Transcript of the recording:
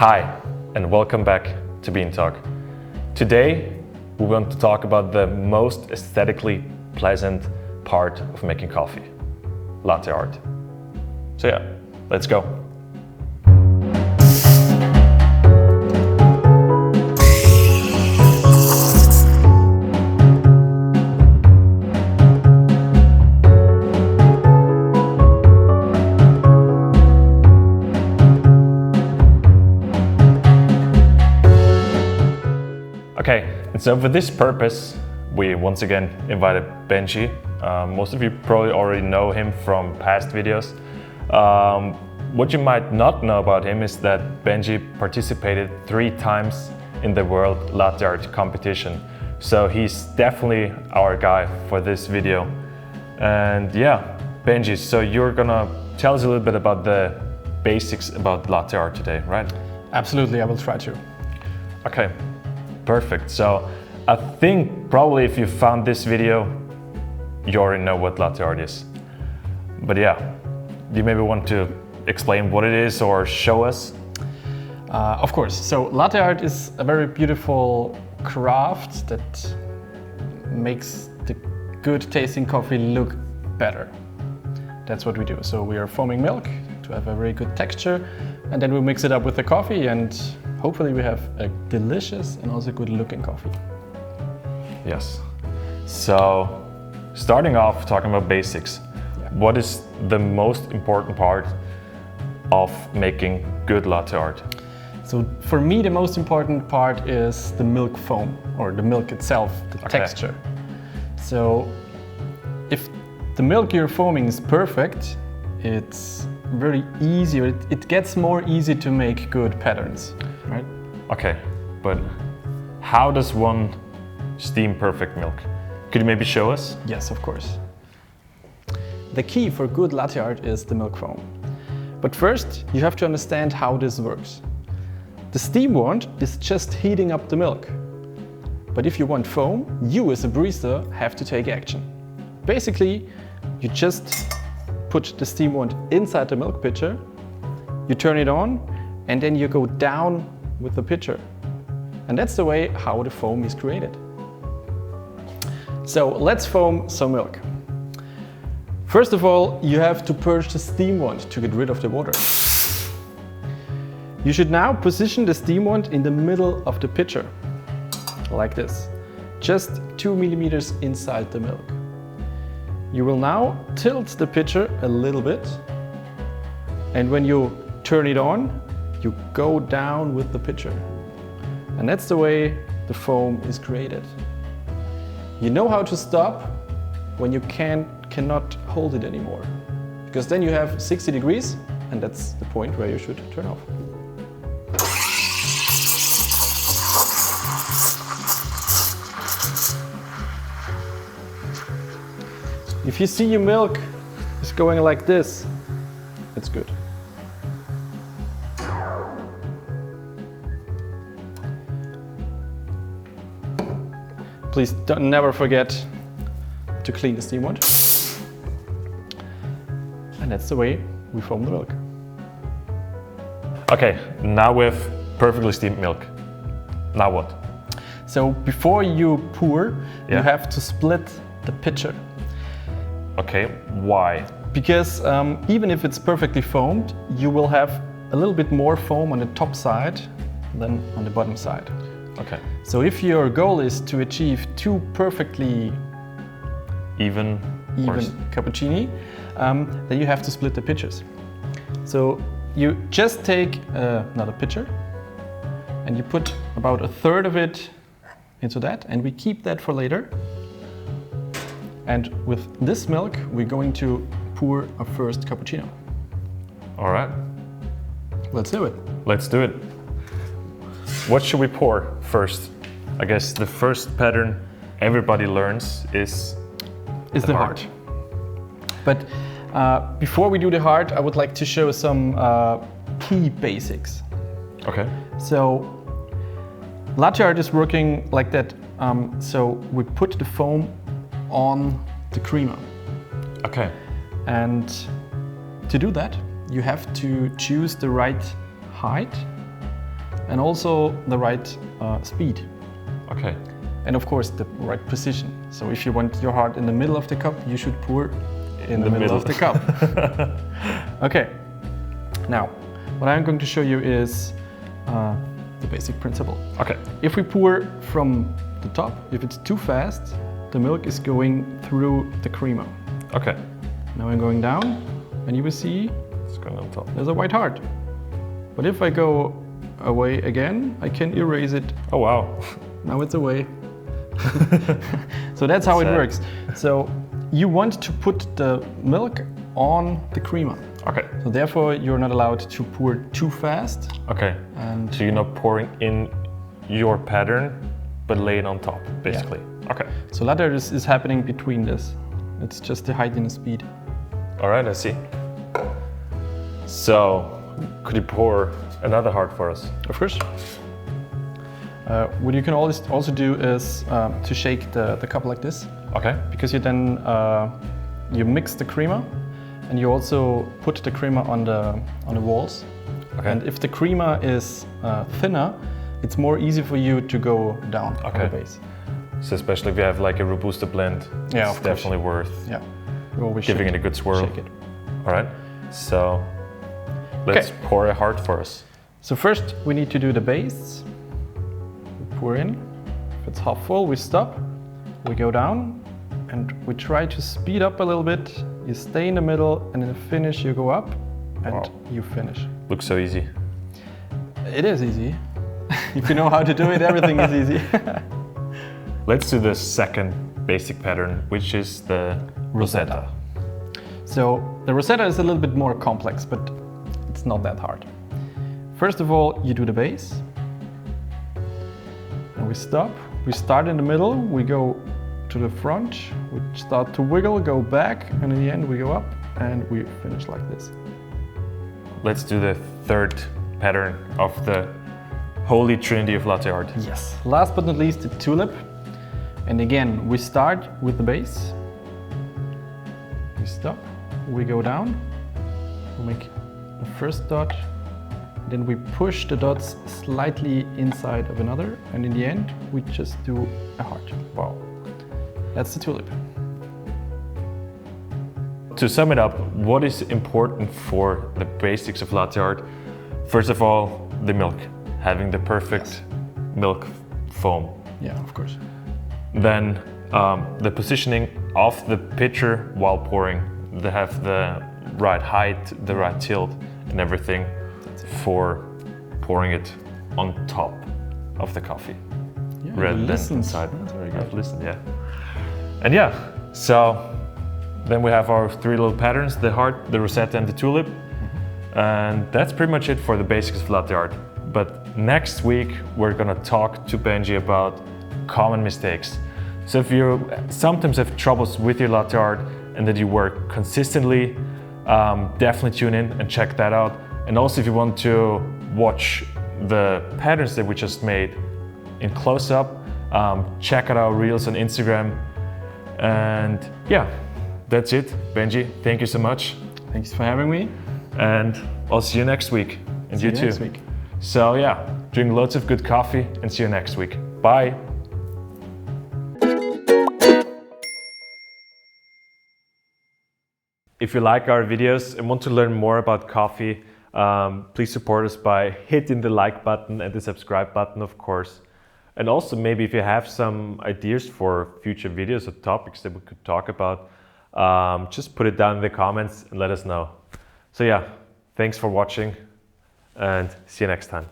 Hi, and welcome back to Bean Talk. Today, we want to talk about the most aesthetically pleasant part of making coffee, latte art. So yeah, let's go. Okay, and so for this purpose, we once again invited Benji. Most of you probably already know him from past videos. What you might not know about him is that Benji participated 3 times in the World Latte Art Competition. So he's definitely our guy for this video. And yeah, Benji, so you're gonna tell us a little bit about the basics about latte art today, right? Absolutely, I will try to. Okay. Perfect. So I think probably if you found this video, you already know what latte art is. But yeah, do you maybe want to explain what it is or show us? Of course. So latte art is a very beautiful craft that makes the good tasting coffee look better. That's what we do. So we are foaming milk to have a very good texture, and then we mix it up with the coffee, and hopefully we have a delicious and also good looking coffee. Yes. So starting off talking about basics, What is the most important part of making good latte art? So for me, the most important part is the milk foam, or the milk itself, the texture. So if the milk you're foaming is perfect, it's very easy, it gets more easy to make good patterns, right? Okay, but how does one steam perfect milk? Could you maybe show us? Yes, of course. The key for good latte art is the milk foam. But first, you have to understand how this works. The steam wand is just heating up the milk. But if you want foam, you as a barista have to take action. Basically, you just put the steam wand inside the milk pitcher, you turn it on, and then you go down with the pitcher. And that's the way how the foam is created. So let's foam some milk. First of all, you have to purge the steam wand to get rid of the water. You should now position the steam wand in the middle of the pitcher, like this, just 2 millimeters inside the milk. You will now tilt the pitcher a little bit, and when you turn it on, you go down with the pitcher. And that's the way the foam is created. You know how to stop when you cannot hold it anymore, because then you have 60 degrees, and that's the point where you should turn off. If you see your milk is going like this, it's good. Please never forget to clean the steam wand. And that's the way we foam the milk. Okay, now we have perfectly steamed milk. Now what? So before you pour, you have to split the pitcher. Okay, why? Because even if it's perfectly foamed, you will have a little bit more foam on the top side than on the bottom side. Okay. So if your goal is to achieve 2 perfectly even cappuccini, then you have to split the pitchers. So you just take another pitcher and you put about 1/3 of it into that, and we keep that for later. And with this milk, we're going to pour our first cappuccino. All right. Let's do it. Let's do it. What should we pour first? I guess the first pattern everybody learns is the heart. But before we do the heart, I would like to show some key basics. Okay. So latte art is working like that. So we put the foam on the creamer. Okay. And to do that, you have to choose the right height and also the right speed. Okay. And of course the right position. So if you want your heart in the middle of the cup, you should pour in the middle of the cup. Okay. Now, what I'm going to show you is the basic principle. Okay. If we pour from the top, if it's too fast, the milk is going through the creamer. Okay. Now I'm going down, and you will see It's going on top. there's a white heart. But if I go away again, I can erase it. Oh wow. Now it's away. So that's how it Sad. works. So you want to put the milk on the creamer. Okay. So therefore you're not allowed to pour too fast. Okay. And So you're not pouring in your pattern, but lay it on top, basically. Okay. so latte art is happening between this. It's just the height and the speed. All right, I see. So, could you pour another heart for us? Of course. What you can always also do is to shake the cup like this, Okay. because you then you mix the creamer, and you also put the creamer on the walls. Okay. And if the creamer is thinner, it's more easy for you to go down on Okay. the base. So especially if you have like a Robusta blend, Yeah, it's of course. definitely worth Yeah. You always giving shake it a good swirl. Shake it. All right. So, let's Okay. pour a heart for us. So first we need to do the base. We pour in. If it's half full, we stop. We go down, and we try to speed up a little bit. You stay in the middle, and in the finish you go up, and Wow. you finish. Looks so easy. It is easy. If you know how to do it, everything is easy. Let's do the second basic pattern, which is the Rosetta. So the Rosetta is a little bit more complex, but it's not that hard. First of all, you do the base. And we stop. We start in the middle, we go to the front, we start to wiggle, go back, and in the end we go up, and we finish like this. Let's do the third pattern of the holy trinity of latte art. Yes. Last but not least, the tulip. And again, we start with the base. We stop, we go down, we make the first dot, then we push the dots slightly inside of another, and in the end, we just do a heart. Wow. That's the tulip. To sum it up, what is important for the basics of latte art? First of all, the milk, having the perfect milk foam. Yeah, of course. Then the positioning of the pitcher while pouring, they have the right height, the right tilt, and everything for pouring it on top of the coffee, Yeah, rather you than listened. inside. That's very I've good. listened, yeah. And yeah, so then we have our three little patterns: the heart, the Rosetta, and the tulip. And that's pretty much it for the basics of latte art. But next week we're gonna talk to Benji about common mistakes. So if you sometimes have troubles with your latte art and that you work consistently, definitely tune in and check that out. And also if you want to watch the patterns that we just made in close-up, check out our reels on Instagram. And yeah, that's it. Benji, thank you so much. Thanks for having me. And I'll see you next week. And See you you too. next week. So yeah, drink lots of good coffee and see you next week. Bye. If you like our videos and want to learn more about coffee, please support us by hitting the like button and the subscribe button, of course. And also maybe if you have some ideas for future videos or topics that we could talk about, just put it down in the comments and let us know. So yeah, thanks for watching and see you next time.